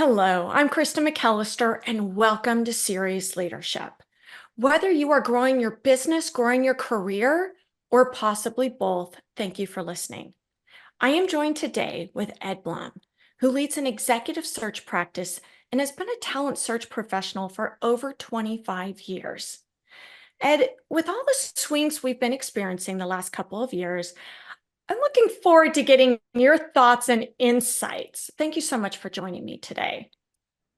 Hello, I'm Krista McAllister, and welcome to Cerius Leadership. Whether you are growing your business, growing your career, or possibly both, thank you for listening. I am joined today with Ed Blum, who leads an executive search practice and has been a talent search professional for over 25 years. Ed, with all the swings we've been experiencing the last couple of years, I'm looking forward to getting your thoughts and insights. Thank you so much for joining me today.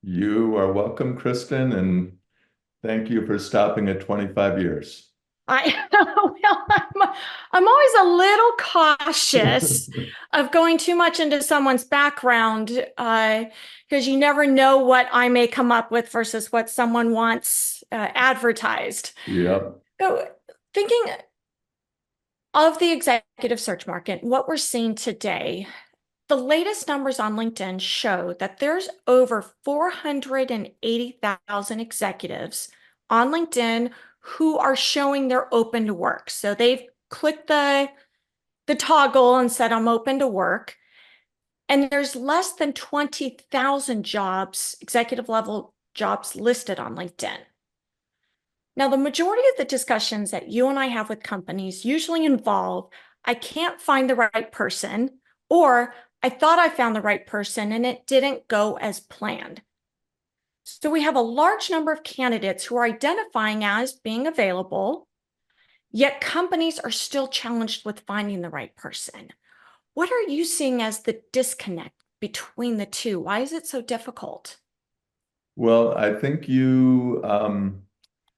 You are welcome, Kristen, and thank you for stopping at 25 years. I'm always a little cautious of going too much into someone's background because you never know what I may come up with versus what someone wants advertised. Yep. So, thinking of the executive search market, what we're seeing today, the latest numbers on LinkedIn show that there's over 480,000 executives on LinkedIn who are showing they're open to work. So they've clicked the toggle and said, I'm open to work. And there's less than 20,000 jobs, executive level jobs listed on LinkedIn. Now, the majority of the discussions that you and I have with companies usually involve, I can't find the right person, or I thought I found the right person and it didn't go as planned. So we have a large number of candidates who are identifying as being available, yet companies are still challenged with finding the right person. What are you seeing as the disconnect between the two? Why is it so difficult? Well, I think you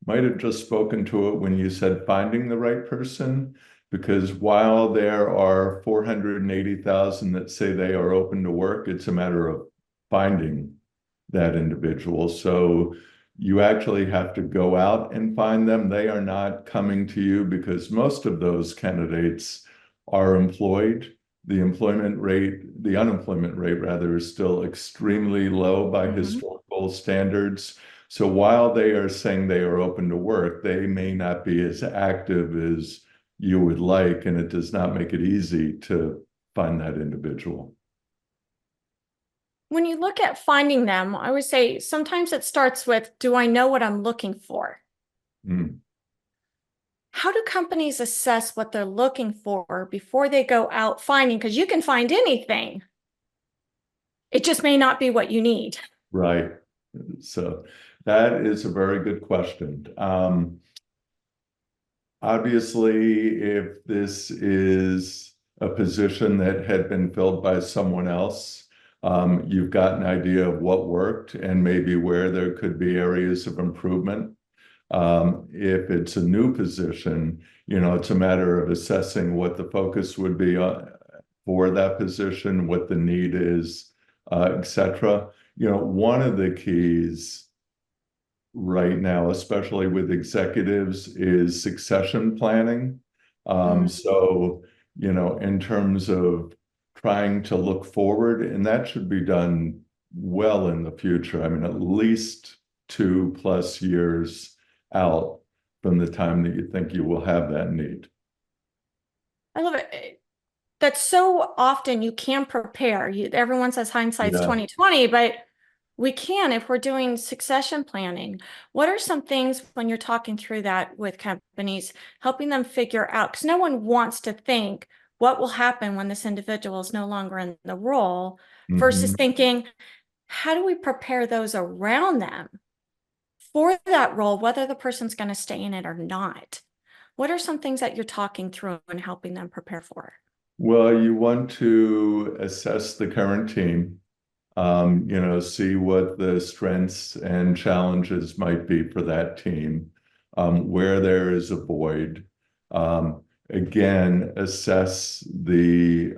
might have just spoken to it when you said finding the right person, because while there are 480,000 that say they are open to work, it's a matter of finding that individual. So you actually have to go out and find them. They are not coming to you because most of those candidates are employed. The unemployment rate rather, is still extremely low by historical standards. So while they are saying they are open to work, they may not be as active as you would like, and it does not make it easy to find that individual. When you look at finding them, I would say sometimes it starts with, do I know what I'm looking for? Mm. How do companies assess what they're looking for before they go out finding? Because you can find anything. It just may not be what you need. Right. So that is a very good question. Obviously, if this is a position that had been filled by someone else, you've got an idea of what worked and maybe where there could be areas of improvement. If it's a new position, it's a matter of assessing what the focus would be for that position, what the need is, et cetera. One of the keys right now, especially with executives, is succession planning. So, in terms of trying to look forward, and that should be done well in the future. I mean, at least 2+ years out from the time that you think you will have that need. I love it. That's so often you can prepare. Everyone says hindsight's Yeah. 2020, but we can if we're doing succession planning. What are some things when you're talking through that with companies, helping them figure out? Because no one wants to think what will happen when this individual is no longer in the role versus Mhm. thinking, how do we prepare those around them for that role, whether the person's going to stay in it or not? What are some things that you're talking through and helping them prepare for? Well, you want to assess the current team, see what the strengths and challenges might be for that team, where there is a void. Again, assess the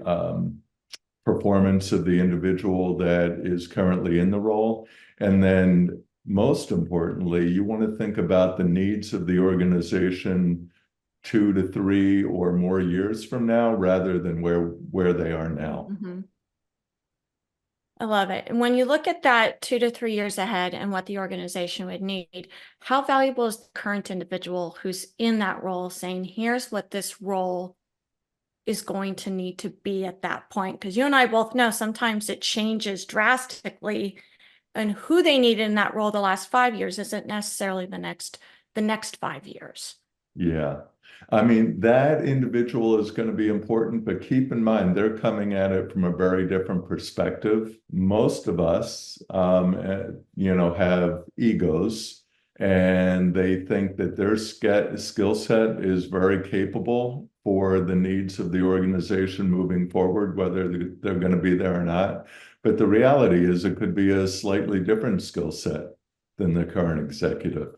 performance of the individual that is currently in the role. And then, most importantly, you want to think about the needs of the organization 2 to 3 or more years from now, rather than where they are now. Mhm. I love it. And when you look at that 2 to 3 years ahead and what the organization would need, how valuable is the current individual who's in that role saying, here's what this role is going to need to be at that point? Because you and I both know sometimes it changes drastically and who they needed in that role the last 5 years isn't necessarily the next 5 years. Yeah. I mean, that individual is going to be important, but keep in mind, they're coming at it from a very different perspective. Most of us, have egos and they think that their skill set is very capable for the needs of the organization moving forward, whether they're going to be there or not. But the reality is it could be a slightly different skill set than the current executive.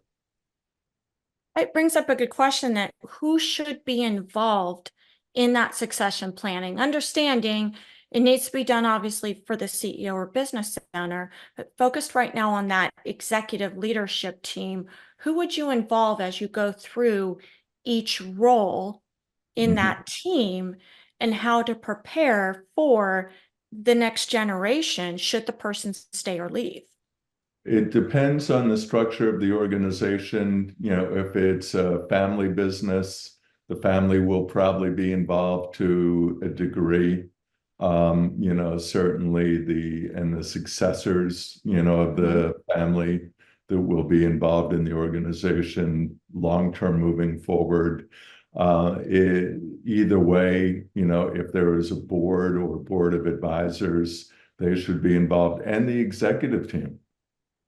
It brings up a good question that who should be involved in that succession planning, understanding it needs to be done obviously for the CEO or business owner, but focused right now on that executive leadership team. Who would you involve as you go through each role in Mhm. that team and how to prepare for the next generation should the person stay or leave? It depends on the structure of the organization. If it's a family business, the family will probably be involved to a degree. Certainly the successors, of Mhm. the family that will be involved in the organization long-term moving forward. Either way, if there is a board or board of advisors, they should be involved, and the executive team.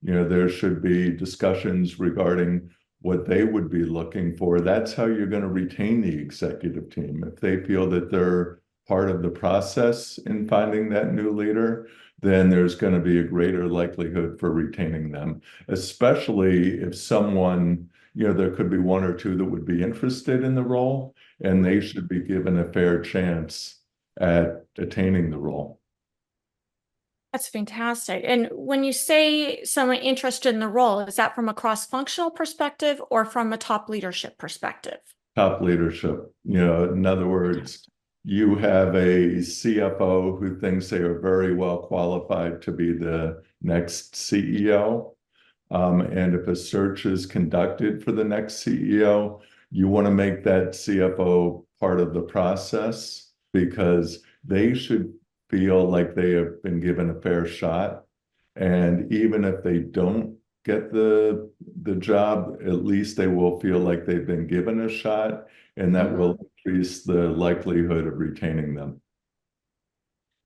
There should be discussions regarding what they would be looking for. That's how you're going to retain the executive team. If they feel that they're part of the process in finding that new leader, then there's going to be a greater likelihood for retaining them, especially if someone, there could be one or two that would be interested in the role, and they should be given a fair chance at attaining the role. That's fantastic. And when you say someone interested in the role, is that from a cross-functional perspective or from a top leadership perspective? Top leadership. In other words, you have a CFO who thinks they are very well qualified to be the next CEO. And if a search is conducted for the next CEO, you want to make that CFO part of the process because they should feel like they have been given a fair shot. And even if they don't get the job, at least they will feel like they've been given a shot, and that will Mhm. increase the likelihood of retaining them.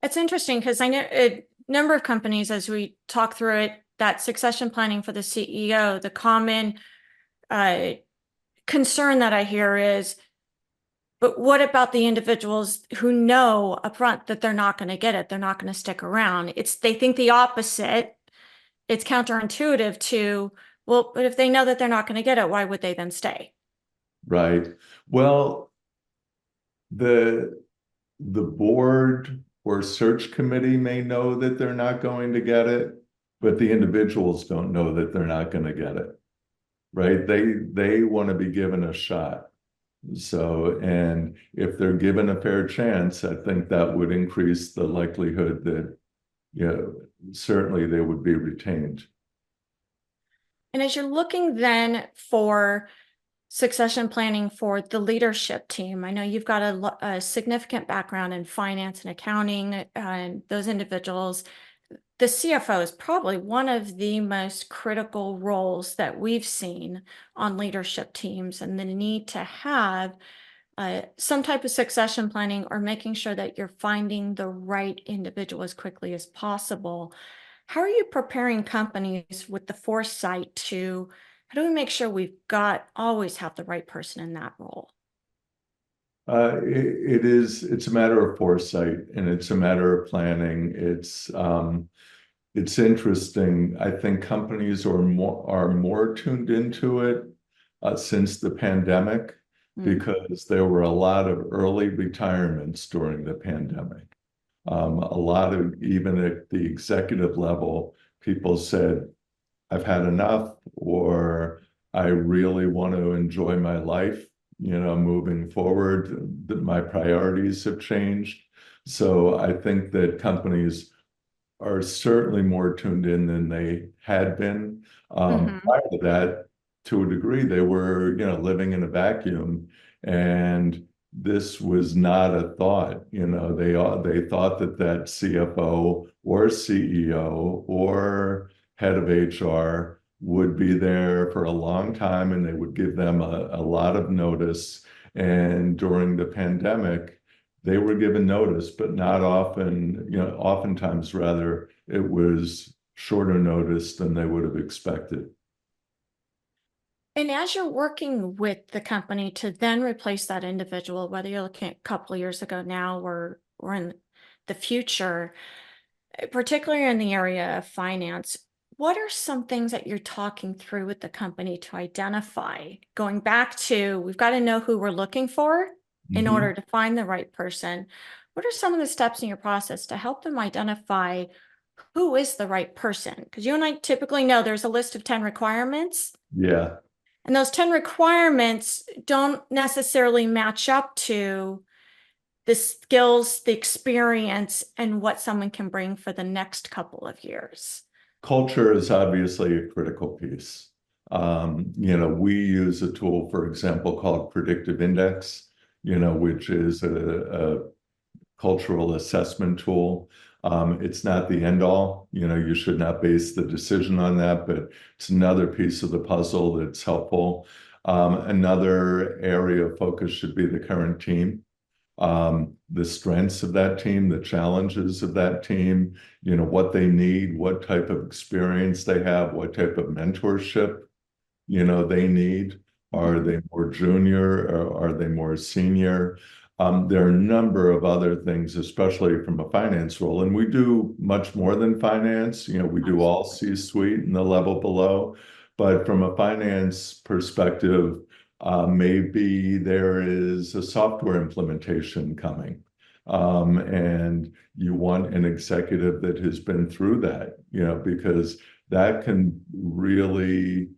It's interesting because I know a number of companies, as we talk through it, that succession planning for the CEO, the common uh, concern that I hear is, but what about the individuals who know upfront that they're not going to get it? They're not going to stick around. They think the opposite. It's counterintuitive to, well, but if they know that they're not going to get it, why would they then stay? Right. Well, the the board or search committee may know that they're not going to get it, but the individuals don't know that they're not going to get it. Right? They want to be given a shot. So, and if they're given a fair chance, I think that would increase the likelihood that, certainly they would be retained. And as you're looking then for succession planning for the leadership team, I know you've got a significant background in finance and accounting, and those individuals. The CFO is probably one of the most critical roles that we've seen on leadership teams, and the need to have some type of succession planning or making sure that you're finding the right individual as quickly as possible. How are you preparing companies with the foresight to, how do we make sure always have the right person in that role? It's a matter of foresight and it's a matter of planning. It's interesting. I think companies are more tuned into it since the pandemic Mm. because there were a lot of early retirements during the pandemic. A lot of, even at the executive level, people said, I've had enough, or I really want to enjoy my life, moving forward, that my priorities have changed. So I think that companies are certainly more tuned in than they had been. Hmm. Prior to that, to a degree, they were, living in a vacuum, and this was not a thought. They thought that CFO or CEO or head of HR would be there for a long time and they would give them a lot of notice. And during the pandemic, they were given notice, but not often, oftentimes rather, it was shorter notice than they would have expected. And as you're working with the company to then replace that individual, whether you're looking at a couple of years ago now or in the future, particularly in the area of finance, what are some things that you're talking through with the company to identify? Going back to, we've got to know who we're looking for in Mhm. order to find the right person. What are some of the steps in your process to help them identify who is the right person? Because you and I typically know there's a list of 10 requirements, Yeah. and those 10 requirements don't necessarily match up to the skills, the experience, and what someone can bring for the next couple of years. Culture is obviously a critical piece. We use a tool, for example, called Predictive Index, which is a cultural assessment tool. It's not the end all, you should not base the decision on that, but it's another piece of the puzzle that's helpful. Another area of focus should be the current team, the strengths of that team, the challenges of that team, what they need, what type of experience they have, what type of mentorship, they need. Are Mhm. they more junior or are they more senior? There are a number of other things, especially from a finance role, and we do much more than finance. We do all Absolutely. C-suite and the level below, but from a finance perspective, maybe there is a software implementation coming. And you want an executive that has been through that, because that can really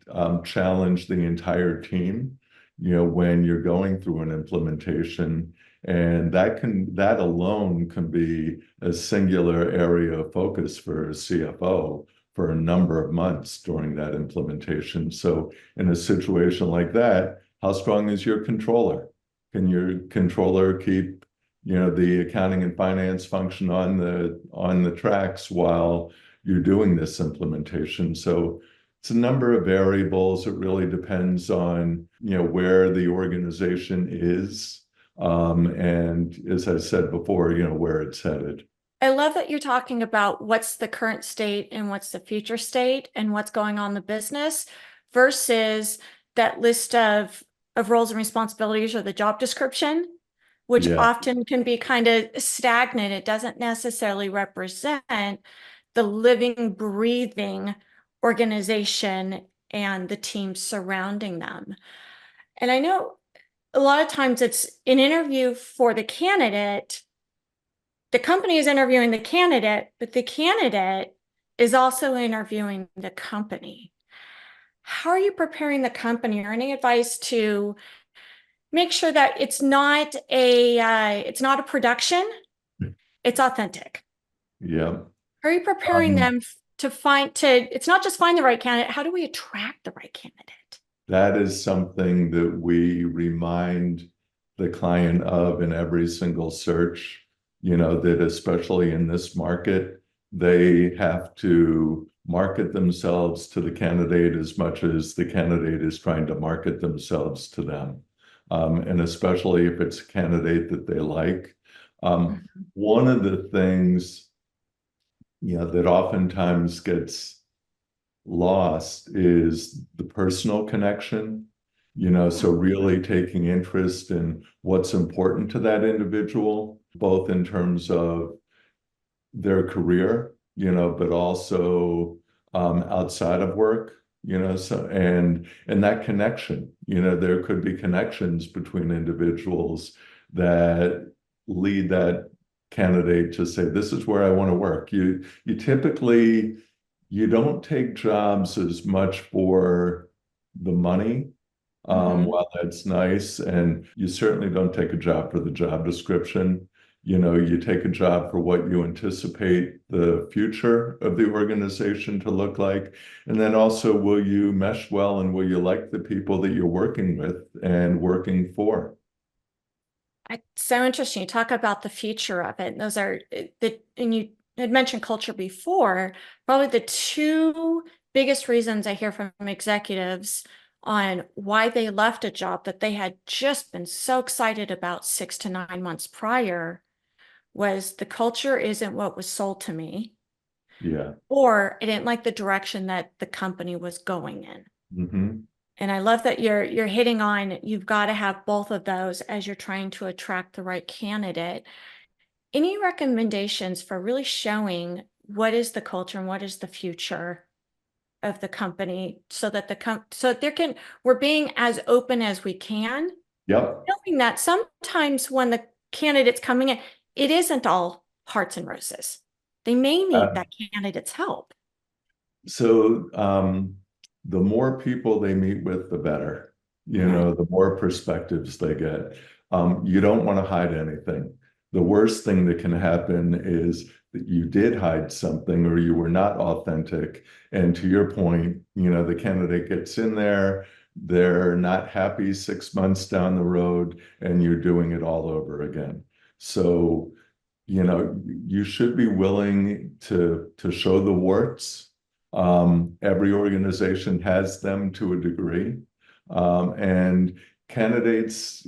challenge the entire team, when you're going through an implementation. And that alone can be a singular area of focus for a CFO for a number of months during that implementation. So in a situation like that, how strong is your controller? Can your controller keep, the accounting and finance function on the tracks while you're doing this implementation? So it's a number of variables. It really depends on, where the organization is. And as I said before, where it's headed. I love that you're talking about what's the current state and what's the future state and what's going on in the business versus that list of roles and responsibilities or the job description, which Yeah. often can be kind of stagnant. It doesn't necessarily represent the living, breathing organization and the team surrounding them. And I know a lot of times it's an interview for the candidate. The company is interviewing the candidate, but the candidate is also interviewing the company. How are you preparing the company, or any advice to make sure that it's not a production, it's authentic? Yeah. How are you preparing Um, them it's not just find the right candidate, how do we attract the right candidate? that is something that we remind the client of in every single search, that especially in this market, they have to market themselves to the candidate as much as the candidate is trying to market themselves to them. And especially if it's a candidate that they like. Mhm. One of the things, that oftentimes gets lost is the personal connection, so really taking interest in what's important to that individual, both in terms of their career, but also outside of work, so and that connection, there could be connections between individuals that lead that candidate to say, this is where I want to work. You typically you don't take jobs as much for the money. Mhm. While that's nice, and you certainly don't take a job for the job description. You take a job for what you anticipate the future of the organization to look like. And then also, will you mesh well and will you like the people that you're working with and working for? It's so interesting. You talk about the future of it. And those are and you had mentioned culture before, probably the two biggest reasons I hear from executives on why they left a job that they had just been so excited about 6 to 9 months prior was the culture isn't what was sold to me, Yeah. or I didn't like the direction that the company was going in. Hmm. And I love that you're hitting on you've got to have both of those as you're trying to attract the right candidate. Any recommendations for really showing what is the culture and what is the future of the company so that so that there can we're being as open as we can, Yep. knowing that sometimes when the candidate's coming in, it isn't all hearts and roses. They may need that candidate's help. So the more people they meet with, the better. Okay. The more perspectives they get. You don't want to hide anything. The worst thing that can happen is that you did hide something or you were not authentic. And to your point, the candidate gets in there, they're not happy 6 months down the road, and you're doing it all over again. So, you should be willing to show the warts. Every organization has them to a degree. And candidates,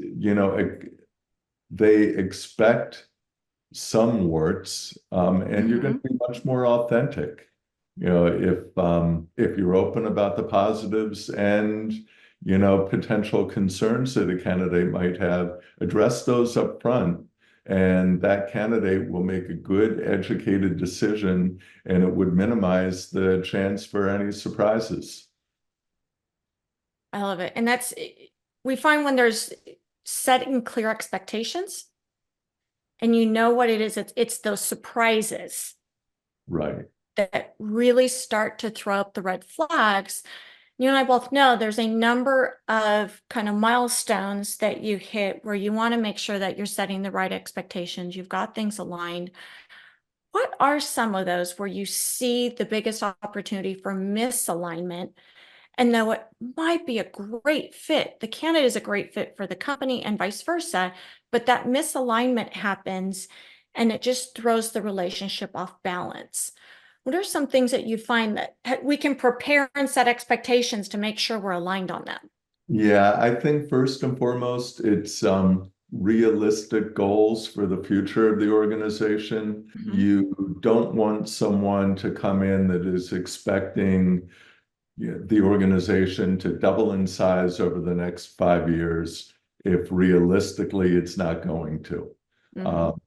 they expect some warts, and you're going Hmm. to be much more authentic. If you're open about the positives and potential concerns that a candidate might have, address those up front, and that candidate will make a good, educated decision, and it would minimize the chance for any surprises. I love it. And we find when there's setting clear expectations and you know what it is, it's those surprises Right. that really start to throw up the red flags. You and I both know there's a number of kind of milestones that you hit where you want to make sure that you're setting the right expectations, you've got things aligned. What are some of those where you see the biggest opportunity for misalignment? And though it might be a great fit, the candidate is a great fit for the company and vice versa, but that misalignment happens and it just throws the relationship off balance. What are some things that you find that we can prepare and set expectations to make sure we're aligned on them? Yeah, I think first and foremost, it's realistic goals for the future of the organization. Mhm. You don't want someone to come in that is expecting the organization to double in size over the next 5 years if realistically it's not going to. Mhm.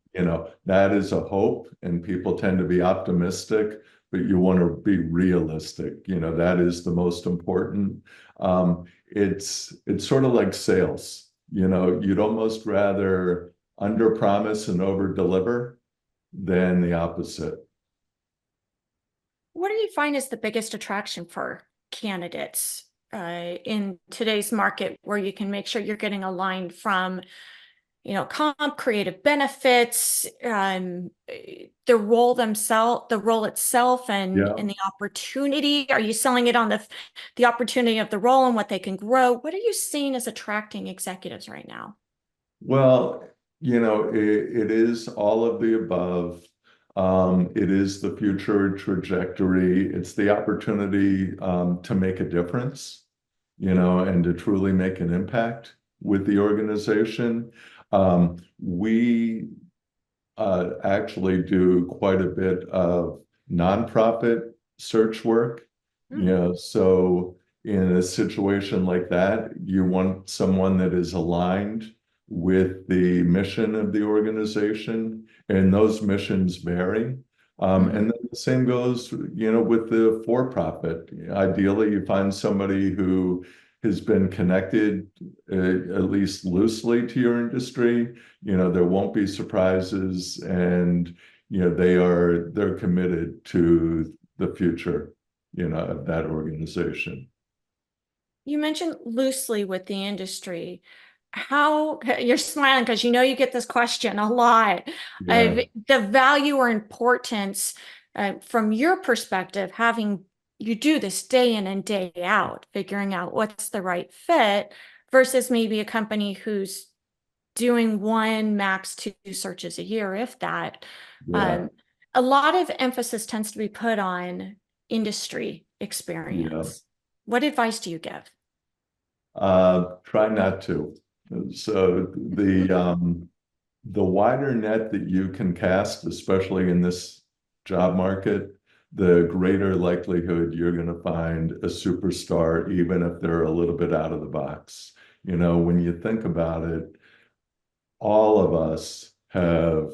That is a hope, and people tend to be optimistic, but you want to be realistic. That is the most important. It's sort of like sales. You'd almost rather under promise and over deliver than the opposite. What do you find is the biggest attraction for candidates in today's market where you can make sure you're getting aligned from comp, creative benefits, the role itself, and Yeah. the opportunity? Are you selling it on the opportunity of the role and what they can grow? What are you seeing as attracting executives right now? Well, it is all of the above. It is the future trajectory. It's the opportunity to make a difference, and to truly make an impact with the organization. We actually do quite a bit of nonprofit search work. Hmm. So in a situation like that, you want someone that is aligned with the mission of the organization, and those missions vary. Hmm. And then the same goes, with the for-profit. Ideally, you find somebody who has been connected, at least loosely, to your industry. There won't be surprises, and they're committed to the future, of that organization. You mentioned loosely with the industry. How you're smiling because you get this question a lot of Yeah. the value or importance from your perspective, having you do this day in and day out, figuring out what's the right fit versus maybe a company who's doing one max two searches a year, if that. Yeah. Um, A lot of emphasis tends to be put on industry Yeah. experience. What advice do you give? Try not to. So the wider net that you can cast, especially in this job market, the greater likelihood you're going to find a superstar, even if they're a little bit out of the box. You know, when you think about it, all of us have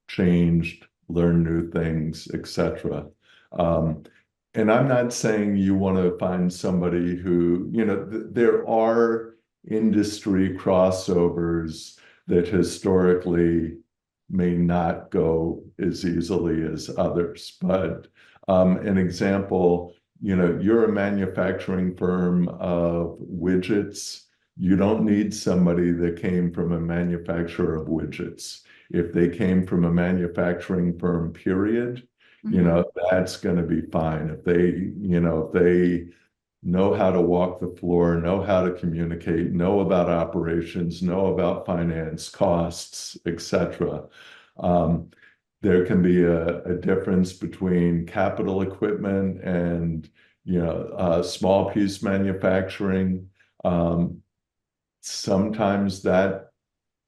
changed, learned new things, etc. Um, and I'm not saying you want to find somebody who, you know, there are industry crossovers that historically may not go as easily as others. But an example, you know, you're a manufacturing firm of widgets. You don't need somebody that came from a manufacturer of widgets. If they came from a manufacturing firm, period, you Mhm. know, that's going to be fine. If they, you know, if they know how to walk the floor, know how to communicate, know about operations, know about finance, costs, etc. Um, there can be a difference between capital equipment and, you know, small piece manufacturing. Um, Sometimes that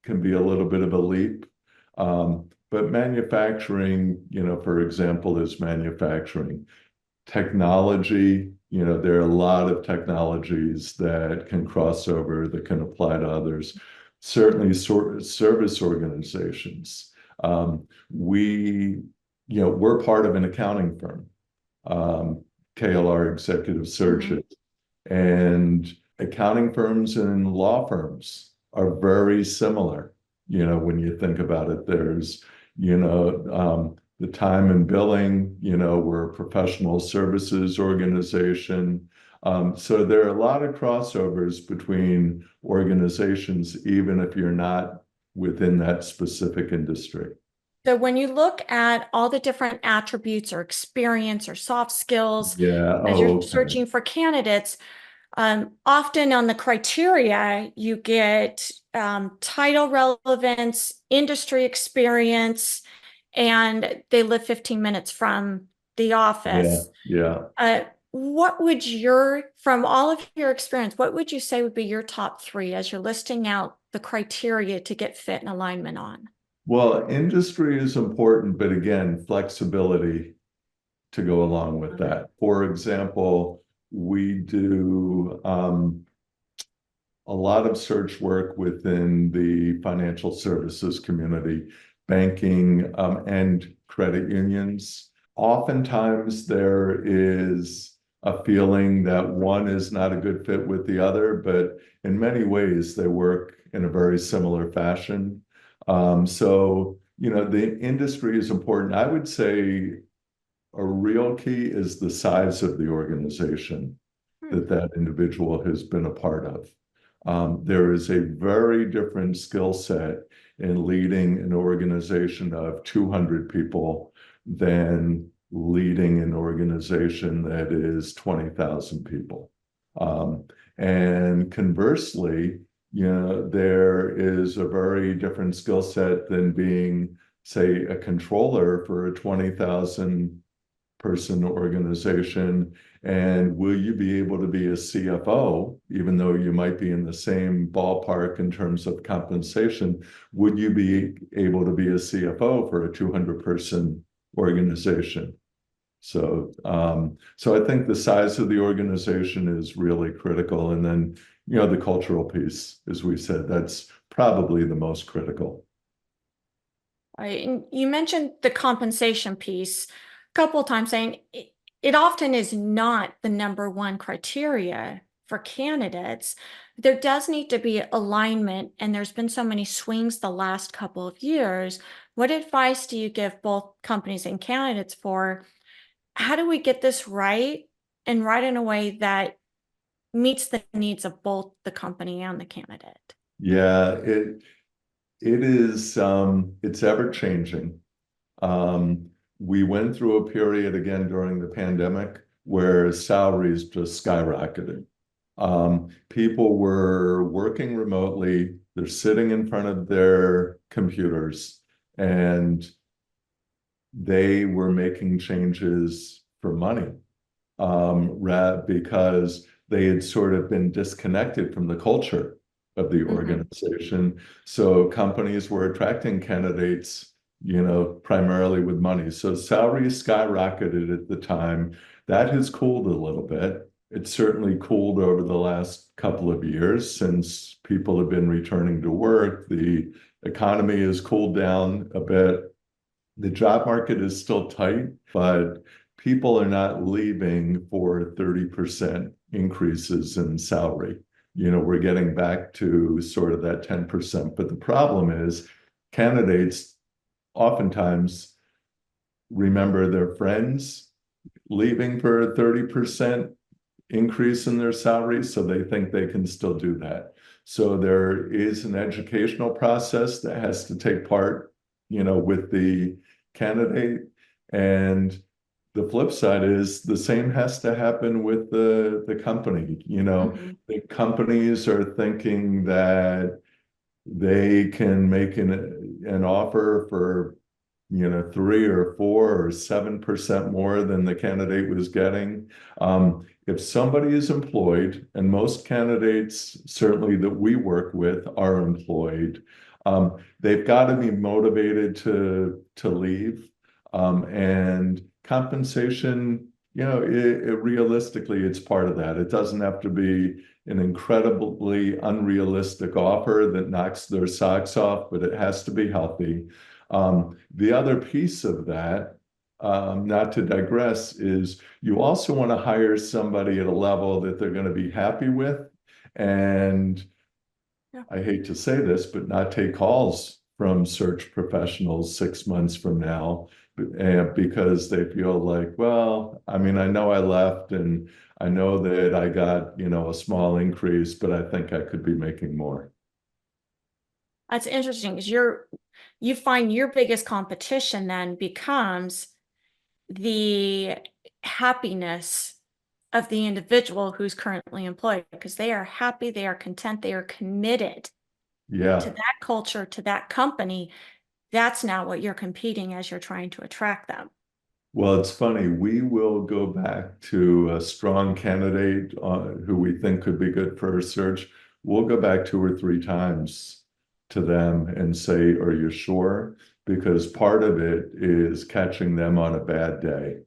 can be a little bit of a leap. But manufacturing, you know, for example, is manufacturing. Technology, you know, there are a lot of technologies that can cross over, that can apply to others. Certainly, service organizations. We, you know, we're part of an accounting firm, um, KLR Executive Mhm. Searches. And accounting firms and law firms are very similar. You know, when you think about it, there's, you know, the time and billing, you know, we're a professional services organization. So there are a lot of crossovers between organizations, even if you're not within that specific industry. So when you look at all the different attributes or experience or soft skills Yeah. as you're Oh, okay. searching for candidates, often on the criteria, you get title relevance, industry experience, and they live 15 minutes from the Yeah. office. Yeah. What would from all of your experience, what would you say would be your top three as you're listing out the criteria to get fit and alignment on? Well, industry is important, but again, flexibility to go along with that. For example, we do a lot of search work within the financial services community, banking, and credit unions. Oftentimes, there is a feeling that one is not a good fit with the other, but in many ways, they work in a very similar fashion. So, you know, the industry is important. I would say a real key is the size of the organization Hmm. that that individual has been a part of. There is a very different skill set in leading an organization of 200 people than leading an organization that is 20,000 people. Um, and conversely, you know, there is a very different skill set than being, say, a controller for a 20,000 person organization? And will you be able to be a CFO, even though you might be in the same ballpark in terms of compensation? Would you be able to be a CFO for a 200 person organization? So I think the size of the organization is really critical. And then, you know, the cultural piece, as we said, that's probably the most critical. Right. And you mentioned the compensation piece a couple of times, saying it often is not the number one criteria for candidates. There does need to be alignment, and there's been so many swings the last couple of years. What advice do you give both companies and candidates for how do we get this right and right in a way that meets the needs of both the company and the candidate? Yeah, it is it's ever changing. We went through a period again during the pandemic where salaries just skyrocketed. People were working remotely, they're sitting in front of their computers, and they were making changes for money, because they had sort of been disconnected from the culture of the Mhm. organization. So companies were attracting candidates, primarily with money. So salaries skyrocketed at the time. That has cooled a little bit. It's certainly cooled over the last couple of years since people have been returning to work. The economy has cooled down a bit. The job market is still tight, but people are not leaving for 30% increases in salary. We're getting back to sort of that 10%. But the problem is candidates oftentimes remember their friends leaving for a 30% increase in their salary, so they think they can still do that. So there is an educational process that has to take part, with the candidate. And the flip side is the same has to happen with the company. Mhm. The companies are thinking that they can make an offer for 3 or 4 or 7% more than the candidate was getting. If somebody is employed, and most candidates, certainly that we work with, are employed, they've got to be motivated to leave. And compensation, realistically, it's part of that. It doesn't have to be an incredibly unrealistic offer that knocks their socks off, but it has to be healthy. The other piece of that, not to digress, is you also want to hire somebody at a level that they're going to be happy with. And Yeah. I hate to say this, but not take calls from search professionals 6 months from now, because they feel like, well, I mean, I know I left and I know that I got, a small increase, but I think I could be making more. That's interesting because you find your biggest competition then becomes the happiness of the individual who's currently employed because they are happy, they are content, they are committed to Yeah. that culture, to that company. That's now what you're competing as you're trying to attract them. Well, it's funny. We will go back to a strong candidate who we think could be good for a search. We'll go back 2 or 3 times to them and say, "Are you sure?" Because part of it is catching them on a bad day,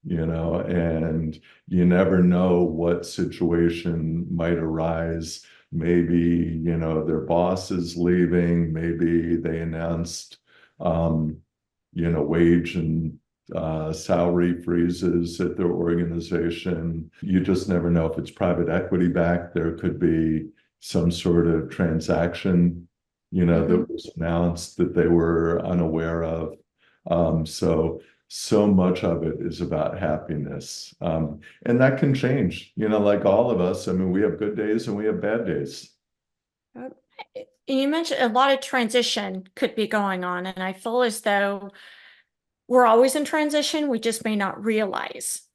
and you never know what situation might arise. Maybe, their boss is leaving. Maybe they announced, um, wage and salary freezes at their organization. You just never know if it's private equity backed. There could be some sort of transaction, Mhm. that was announced that they were unaware of. So much of it is about happiness. And that can change, like all of us. I mean, we have good days and we have bad days. Uh, You mentioned a lot of transition could be going on, and I feel as though we're always in transition. We just may not realize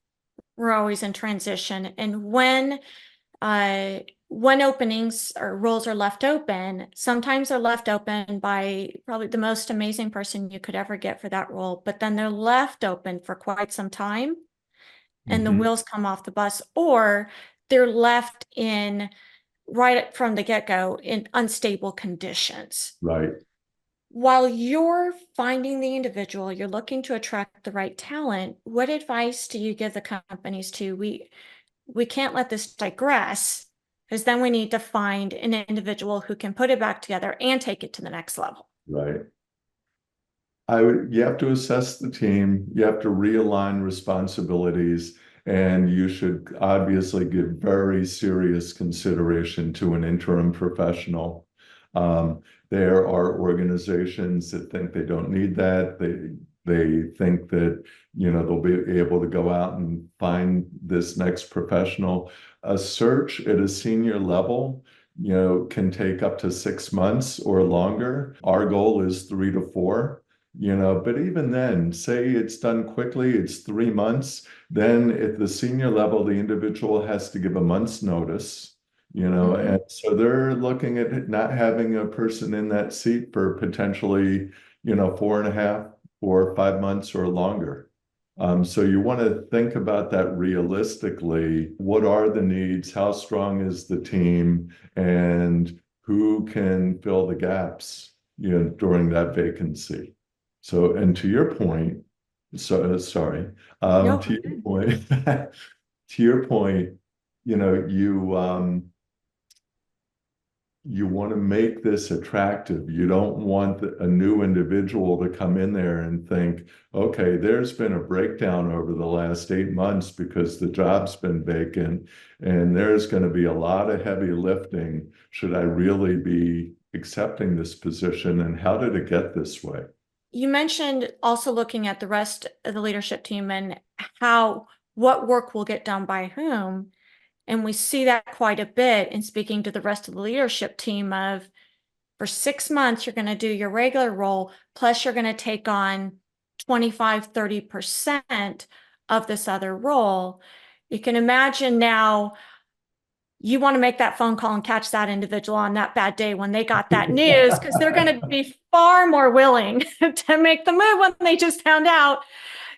we're always in transition. And uh, when openings or roles are left open, sometimes they're left open by probably the most amazing person you could ever get for that role, but then they're left open for quite some time and the Mhm. wheels come off the bus, or they're left in right from the get-go in unstable conditions. Right. While you're finding the individual, you're looking to attract the right talent, what advice do you give the companies to we can't let this digress because then we need to find an individual who can put it back together and take it to the next level. Right. You have to assess the team, you have to realign responsibilities, and you should obviously give very serious consideration to an interim professional. There are organizations that think they don't need that. They think that, they'll be able to go out and find this next professional. A search at a senior level, can take up to 6 months or longer. Our goal is 3 to 4. But even then, say it's done quickly, it's 3 months. Then at the senior level, the individual has to give a month's notice, Mhm. and so they're looking at not having a person in that seat for potentially, 4.5, for 5 months or longer. So you want to think about that realistically. What are the needs? How strong is the team? And who can fill the gaps, during that vacancy? So, and to your point, sorry, No, to your point, to your point, you know, you want to make this attractive. You don't want a new individual to come in there and think, okay, there's been a breakdown over the last 8 months because the job's been vacant, and there's going to be a lot of heavy lifting. Should I really be accepting this position, and how did it get this way? you mentioned also looking at the rest of the leadership team and what work will get done by whom. And we see that quite a bit in speaking to the rest of the leadership team of, for 6 months, you're going to do your regular role, plus you're going to take on 25, 30% of this other role. You can imagine now you want to make that phone call and catch that individual on that bad day when they got that news, because they're going to be far more willing to make the move when they just found out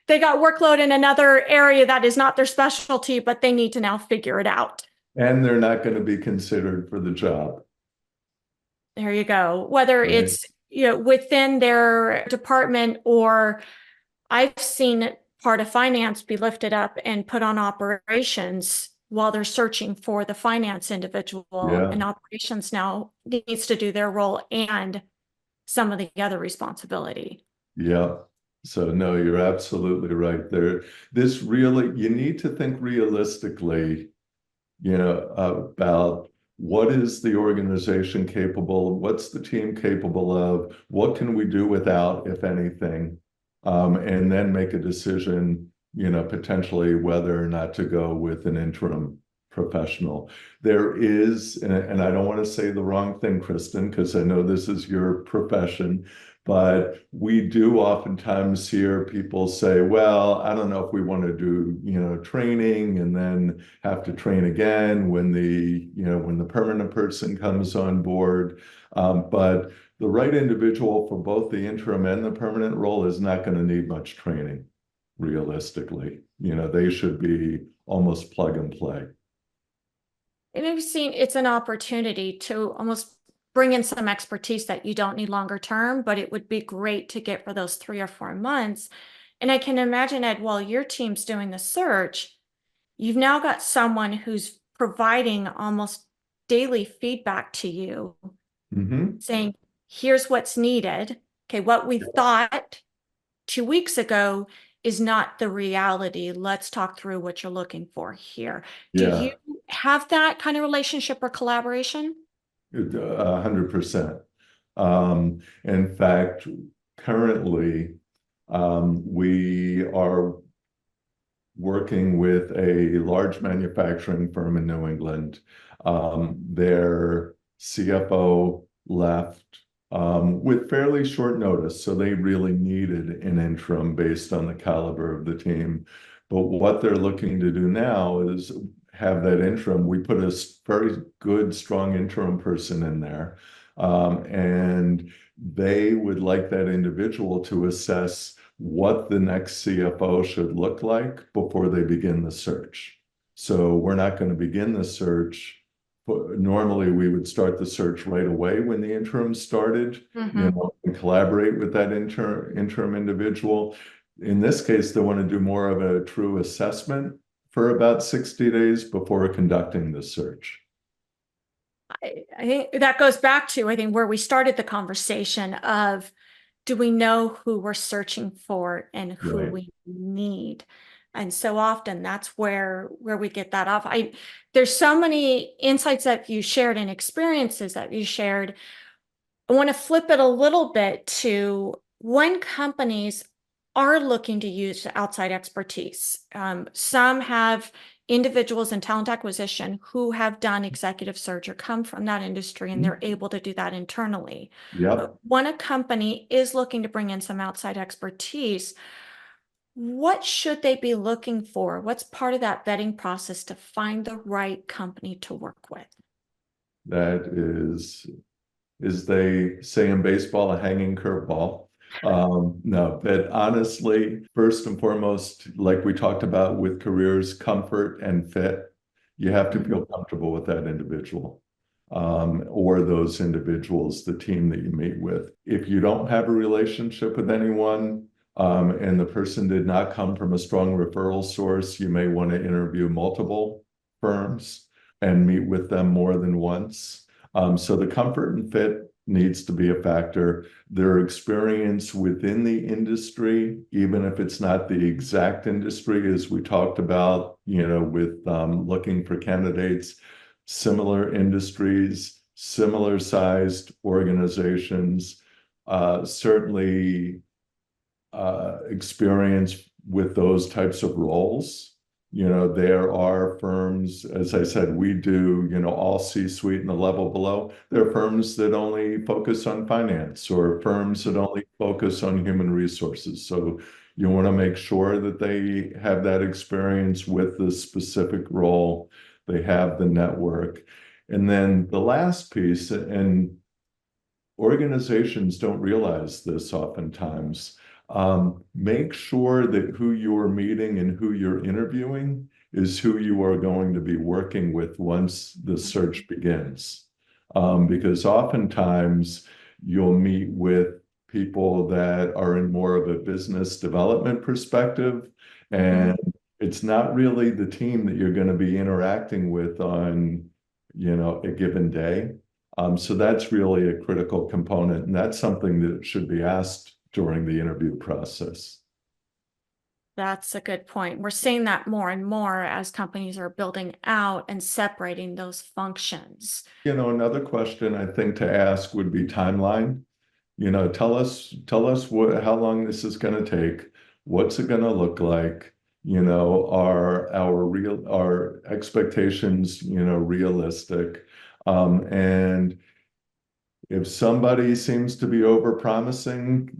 they got workload in another area that is not their specialty, but they need to now figure it out. And they're not going to be considered for the job, There you go. Whether right? it's, within their department, or I've seen part of finance be lifted up and put on operations while they're searching for the finance individual, Yeah. and operations now needs to do their role and some of the other responsibility. Yeah. So no, you're absolutely right there. You need to think realistically, about what is the organization capable of, what's the team capable of, what can we do without, if anything, and then make a decision, potentially whether or not to go with an interim professional. There is, and I don't want to say the wrong thing, Kristen, because I know this is your profession, but we do oftentimes hear people say, well, I don't know if we want to do, training and then have to train again when the permanent person comes on board. But the right individual for both the interim and the permanent role is not going to need much training, realistically. They should be almost plug and play. And I've seen it's an opportunity to almost bring in some expertise that you don't need longer term, but it would be great to get for those 3 or 4 months. And I can imagine, Ed, while your team's doing the search, you've now got someone who's providing almost daily feedback to you, Hmm. saying, here's what's needed. Okay, what we thought 2 weeks ago is not the reality. Let's talk through what you're looking for here. Do you Yeah, have that kind of relationship or collaboration? 100%. In fact, currently, we are working with a large manufacturing firm in New England. Their CFO left with fairly short notice, so they really needed an interim based on the caliber of the team. But what they're looking to do now is have that interim. We put a very good, strong interim person in there, and they would like that individual to assess what the next CFO should look like before they begin the search. So we're not going to begin the search. Normally, we would start the search right away when the interim started, Mm-hmm. and collaborate with that interim individual. In this case, they want to do more of a true assessment for about 60 days before conducting the search. I think that goes back to, I think, where we started the conversation of, do we know who we're searching for and who Right. we need? And so often that's where we get that off. There's so many insights that you shared and experiences that you shared. I want to flip it a little bit to when companies are looking to use outside expertise. Some have individuals in talent acquisition who have done executive search or come from that industry, and they're able to do that internally. But Yep. when a company is looking to bring in some outside expertise, what should they be looking for? What's part of that vetting process to find the right company to work with? That is they say in baseball, a hanging curveball. No, but honestly, first and foremost, like we talked about with careers, comfort and fit, you have to Mhm. feel comfortable with that individual, or those individuals, the team that you meet with. If you don't have a relationship with anyone, and the person did not come from a strong referral source, you may want to interview multiple firms and meet with them more than once. So the comfort and fit needs to be a factor. Their experience within the industry, even if it's not the exact industry, as we talked about, with looking for candidates, similar industries, similar sized organizations, certainly experience with those types of roles. There are firms, as I said, we do, all C-suite and the level below. There are firms that only focus on finance or firms that only focus on human resources. So you want to make sure that they have that experience with the specific role, they have the network. And then the last piece, and organizations don't realize this oftentimes. Make sure that who you're meeting and who you're interviewing is who you are going to be working with once the search begins. Because oftentimes you'll meet with people that are in more of a business development perspective, Mhm. and it's not really the team that you're going to be interacting with on, a given day. So that's really a critical component, and that's something that should be asked during the interview process. That's a good point. We're seeing that more and more as companies are building out and separating those functions. Another question I think to ask would be timeline. Tell us how long this is going to take. What's it going to look like? Are our expectations, realistic? And if somebody seems to be over promising,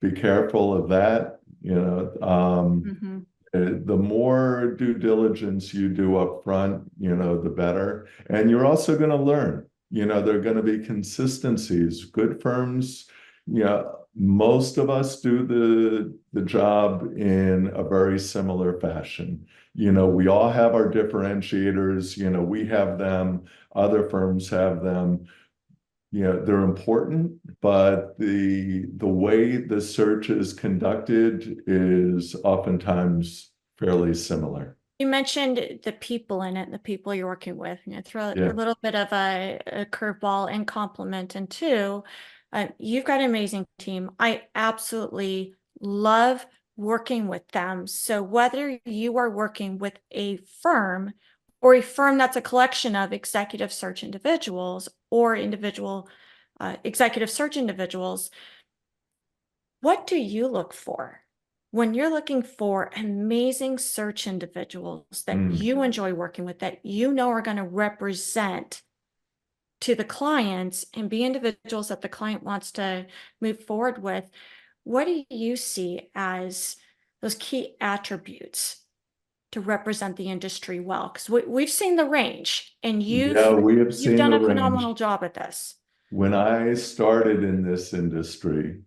be careful of that. Mhm. The more due diligence you do up front, the better. And you're also going to learn. There are going to be consistencies. Good firms, most of us do the job in a very similar fashion. We all have our differentiators, we have them, other firms have them. They're important, but the way the search is conducted is oftentimes fairly similar. You mentioned the people in it, the people you're working with. Throw a Yeah. little bit of a curveball and compliment. And two, you've got an amazing team. I absolutely love working with them. So whether you are working with a firm or a firm that's a collection of executive search individuals or individual executive search individuals, what do you look for when you're looking for amazing search individuals that Mm. you enjoy working with, that you know are going to represent to the clients and be individuals that the client wants to move forward with? What do you see as those key attributes to represent the industry well? Because we've seen the range, and Yeah, we have you've seen done the a phenomenal range. job at this. When I started in this industry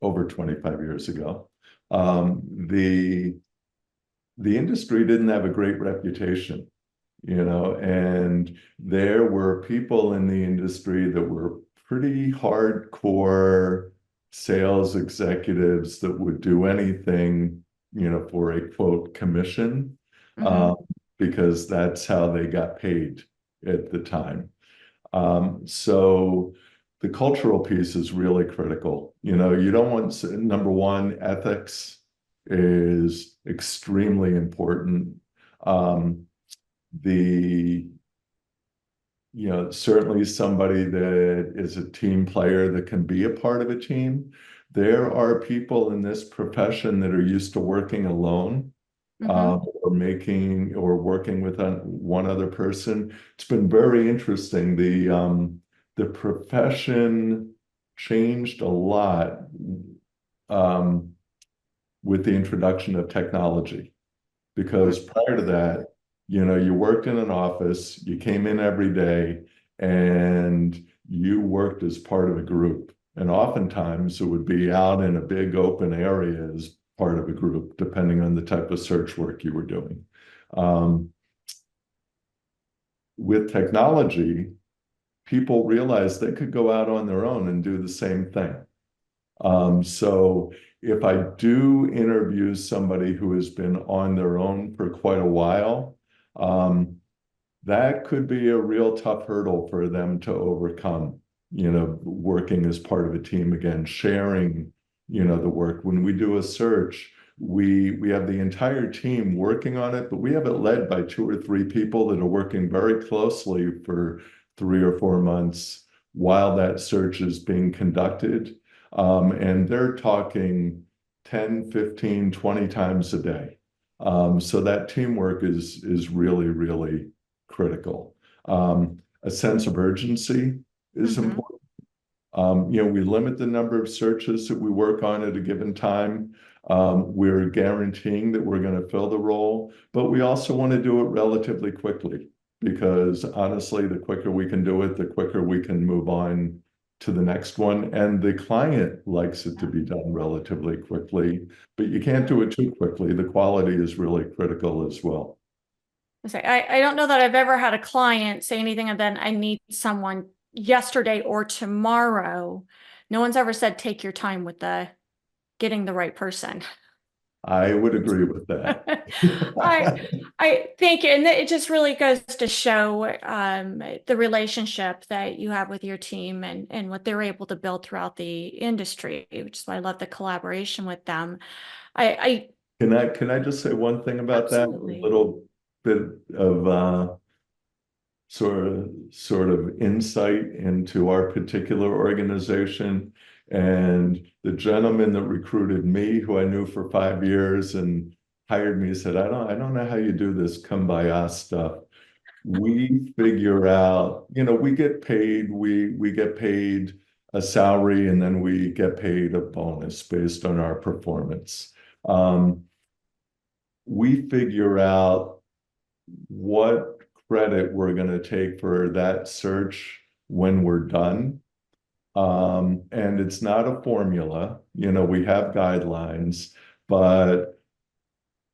over 25 years ago, um, the the industry didn't have a great reputation. And there were people in the industry that were pretty hardcore sales executives that would do anything, for a quote commission, Mhm. um, because that's how they got paid at the time. So the cultural piece is really critical. You don't want, number one, ethics is extremely important. Um, the certainly somebody that is a team player that can be a part of a team. There are people in this profession that are used to working alone, Mhm. or working with one other person. It's been very interesting. The profession changed a lot, um, with the introduction of technology, because prior to that, you worked in an office, you came in every day, and you worked as part of a group. And oftentimes it would be out in a big open area as part of a group, depending on the type of search work you were doing. Um, with technology, people realized they could go out on their own and do the same thing. So if I do interview somebody who has been on their own for quite a while, um, that could be a real tough hurdle for them to overcome, working as part of a team again, sharing, the work. When we do a search, we have the entire team working on it, but we have it led by 2 or 3 people that are working very closely for 3 or 4 months while that search is being conducted. And they're talking 10, 15, 20 times a day. So that teamwork is really, really critical. A sense of urgency is important. We limit the number of searches that we work on at a given time. We're guaranteeing that we're going to fill the role, but we also want to do it relatively quickly because honestly, the quicker we can do it, the quicker we can move on to the next one. And the client likes it to be done relatively quickly, but you can't do it too quickly. The quality is really critical as well. I don't know that I've ever had a client say anything and then I need someone yesterday or tomorrow. No one's ever said take your time with the getting the right person. I would agree with that. I thank you. And it just really goes to show the relationship that you have with your team and what they're able to build throughout the industry, which is why I love the collaboration with them. I Can I just say one thing about that? A absolutely. little bit of sort of insight into our particular organization. And the gentleman that recruited me, who I knew for 5 years and hired me, said, I don't know how you do this kumbaya stuff. We figure out, we get paid, we get paid a salary, and then we get paid a bonus based on our performance. We figure out what credit we're going to take for that search when we're done. And it's not a formula, we have guidelines, but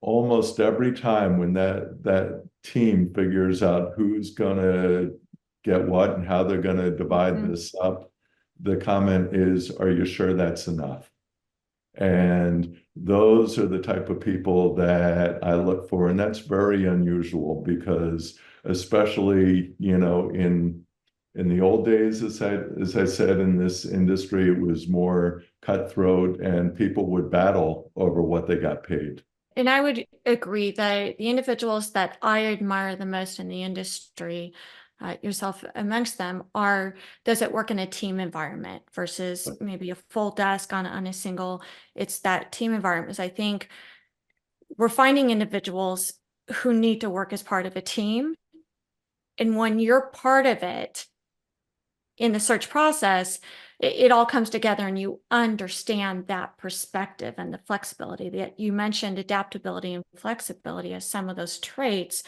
almost every time when that team figures out who's going to get what and how they're going to divide this up, the comment is, are you sure that's enough? And those are the type of people that I look for. And that's very unusual because especially, in the old days, as I said, in this industry, it was more cutthroat and people would battle over what they got paid. And I would agree that the individuals that I admire the most in the industry, yourself amongst them, are those that work in a team environment versus maybe a full desk on a single. It's that team environment. Because I think we're finding individuals who need to work as part of a team. And when you're part of it in the search process, it all comes together and you understand that perspective and the flexibility that you mentioned. Adaptability and flexibility as some of those traits.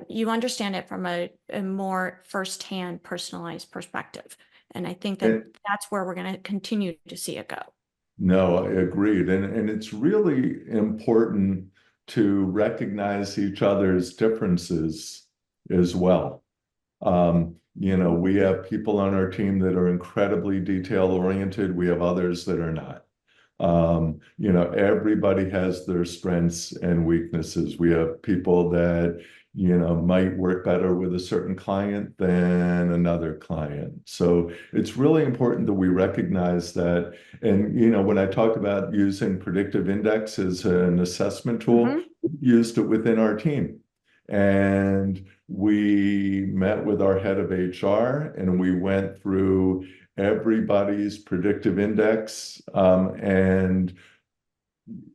You understand it from a more firsthand personalized perspective. And I think that And that's where we're going to continue to see it go. no, I agreed. And it's really important to recognize each other's differences as well. We have people on our team that are incredibly detail oriented. We have others that are not. Everybody has their strengths and weaknesses. We have people that, might work better with a certain client than another client. So it's really important that we recognize that. And, when I talk about using predictive index as an assessment tool, we used it within our team. And we met with our head of HR and we went through everybody's predictive index and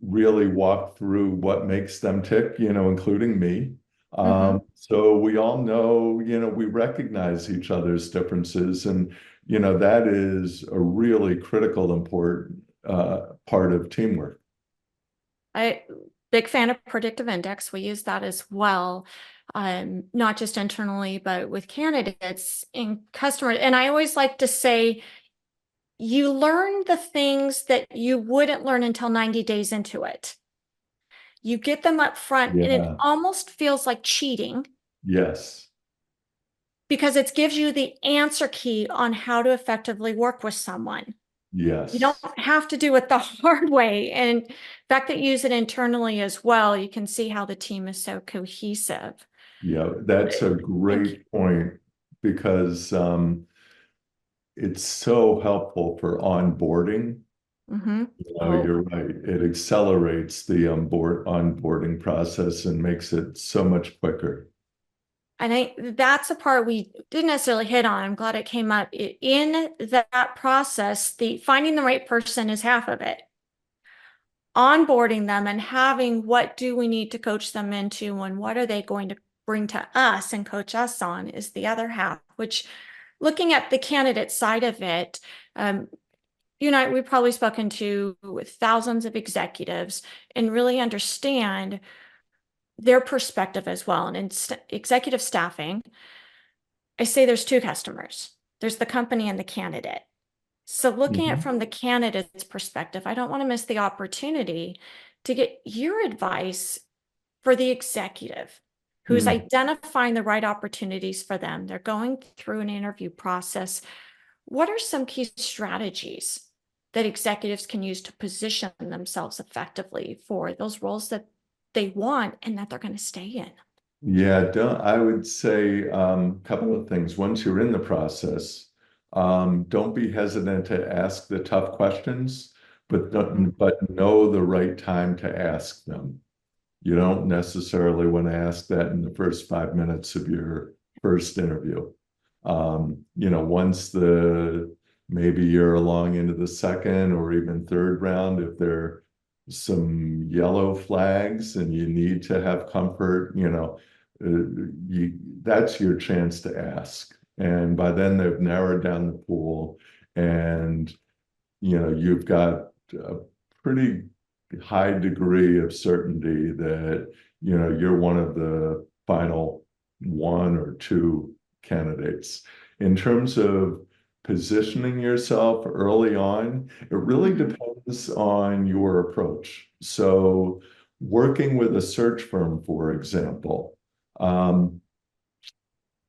really walked through what makes them tick, including me. So we all know, we recognize each other's differences, and that is a really critical, important part of teamwork. Big fan of predictive index. We use that as well, not just internally, but with candidates and customers. And I always like to say, you learn the things that you wouldn't learn until 90 days into it. You get them up front, and it Yeah. almost feels like cheating Yes. because it gives you the answer key on how to effectively work with someone. You don't Yes. have to do it the hard way. And the fact that you use it internally as well, you can see how the team is so cohesive. Yeah, that's a Thank great point because it's so helpful for onboarding. you. Mm-hmm. You're Oh, right. It accelerates the onboarding process and makes it so much quicker. I think that's a part we didn't necessarily hit on. I'm glad it came up. In that process, the finding the right person is half of it. Onboarding them and having what do we need to coach them into and what are they going to bring to us and coach us on is the other half, which looking at the candidate side of it, we've probably spoken to thousands of executives and really understand their perspective as well. And in executive staffing, I say there's two customers. There's the company and the candidate. So looking at Mhm. from the candidate's perspective, I don't want to miss the opportunity to get your advice for the executive who's Mm. identifying the right opportunities for them. They're going through an interview process. What are some key strategies that executives can use to position themselves effectively for those roles that they want and that they're going to stay in? Yeah, I would say a couple of things. Once you're in the process, don't be hesitant to ask the tough questions, but Mhm. but know the right time to ask them. You don't necessarily want to ask that in the first 5 minutes of your first interview. Once maybe you're along into the second or even third round, if there are some yellow flags and you need to have comfort, that's your chance to ask. And by then they've narrowed down the pool and you've got a pretty high degree of certainty that you're one of the final one or two candidates. In terms of positioning yourself early on, it really Mhm. depends on your approach. So working with a search firm, for example, um,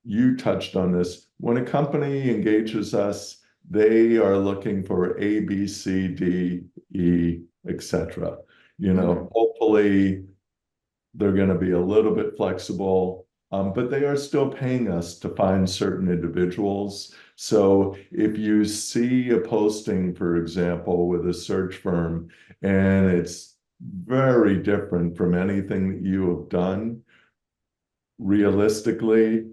you touched on this. When a company engages us, they are looking for A, B, C, D, E, etc. Mhm. Hopefully they're going to be a little bit flexible, but they are still paying us to find certain individuals. So if you see a posting, for example, with a search firm, and it's very different from anything that you have done, realistically,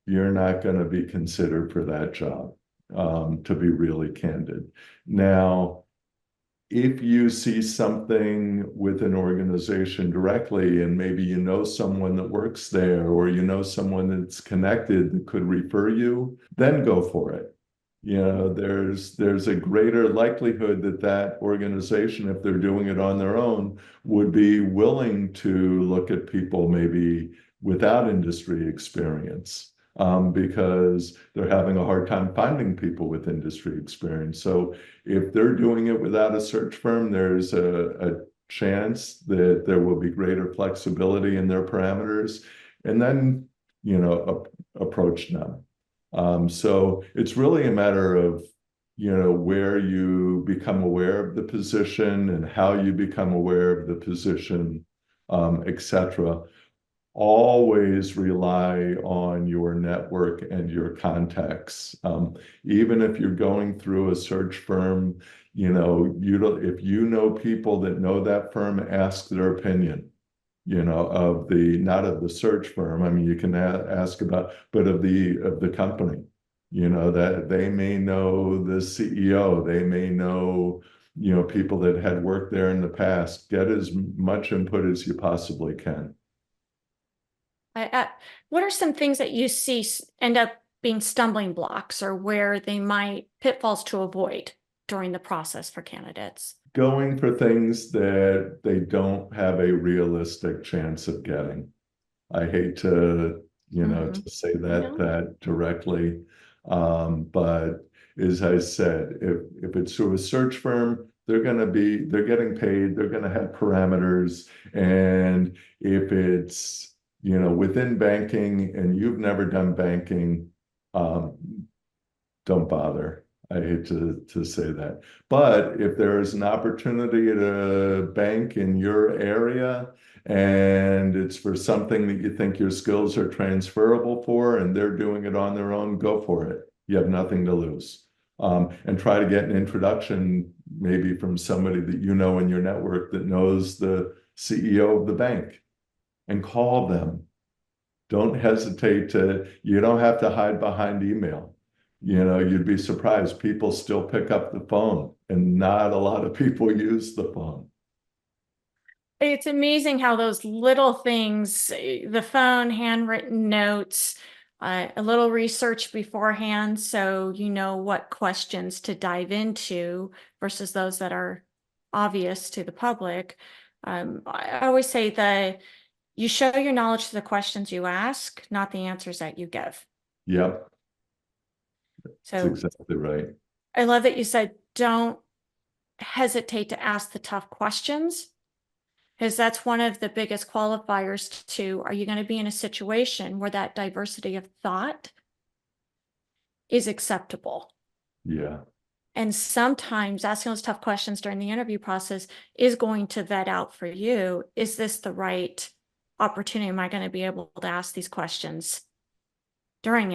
you're not going to be considered for that job, to be really candid. Now, if you see something with an organization directly, and maybe you know someone that works there, or you know someone that's connected that could refer you, then go for it. There's a greater likelihood that that organization, if they're doing it on their own, would be willing to look at people maybe without industry experience, because they're having a hard time finding people with industry experience. So if they're doing it without a search firm, there's a chance that there will be greater flexibility in their parameters, and then approach them. So it's really a matter of, where you become aware of the position and how you become aware of the position, etc. Always rely on your network and your contacts. Even if you're going through a search firm, you don't, if you know people that know that firm, ask their opinion, not of the search firm. I mean, you can ask about, but of the company, that they may know the CEO, they may know, people that had worked there in the past. Get as much input as you possibly can. What are some things that you see end up being stumbling blocks or where they might pitfalls to avoid during the process for candidates? Going for things that they don't have a realistic chance of getting. I hate to, Hmm. to say I that know. directly, but as I said, if it's through a search firm, they're getting paid, they're gonna have parameters. And if it's, within banking and you've never done banking, um, don't bother. I hate to say that. But if there is an opportunity at a bank in your area and it's for something that you think your skills are transferable for and they're doing it on their own, go for it. You have nothing to lose. And try to get an introduction maybe from somebody that you know in your network that knows the CEO of the bank, and call them. Don't hesitate you don't have to hide behind email. You'd be surprised. People still pick up the phone, and not a lot of people use the phone. It's amazing how those little things, the phone, handwritten notes, a little research beforehand, so you know what questions to dive into versus those that are obvious to the public. I always say that you show your knowledge to the questions you ask, not the answers that you give. Yep, that's So exactly right. I love that you said, don't hesitate to ask the tough questions, because that's one of the biggest qualifiers to, are you going to be in a situation where that diversity of thought is acceptable? Yeah, And sometimes asking those tough questions during the interview process is going to vet out for you, is this the right opportunity? Am I going to be able to ask these questions during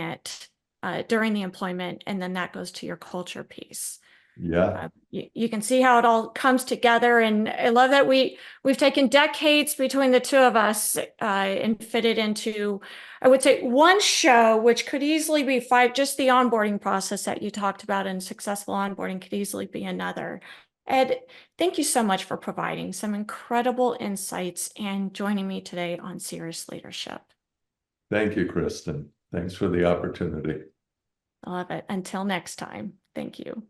during the employment? And then that goes to your culture piece. yeah. You can see how it all comes together, and I love that we've taken decades between the two of us and fit it into, I would say, one show, which could easily be five. Just the onboarding process that you talked about and successful onboarding could easily be another. Ed, thank you so much for providing some incredible insights and joining me today on Cerius Leadership. Thank you, Kristen. Thanks for the opportunity. I love it. Until next time, thank you.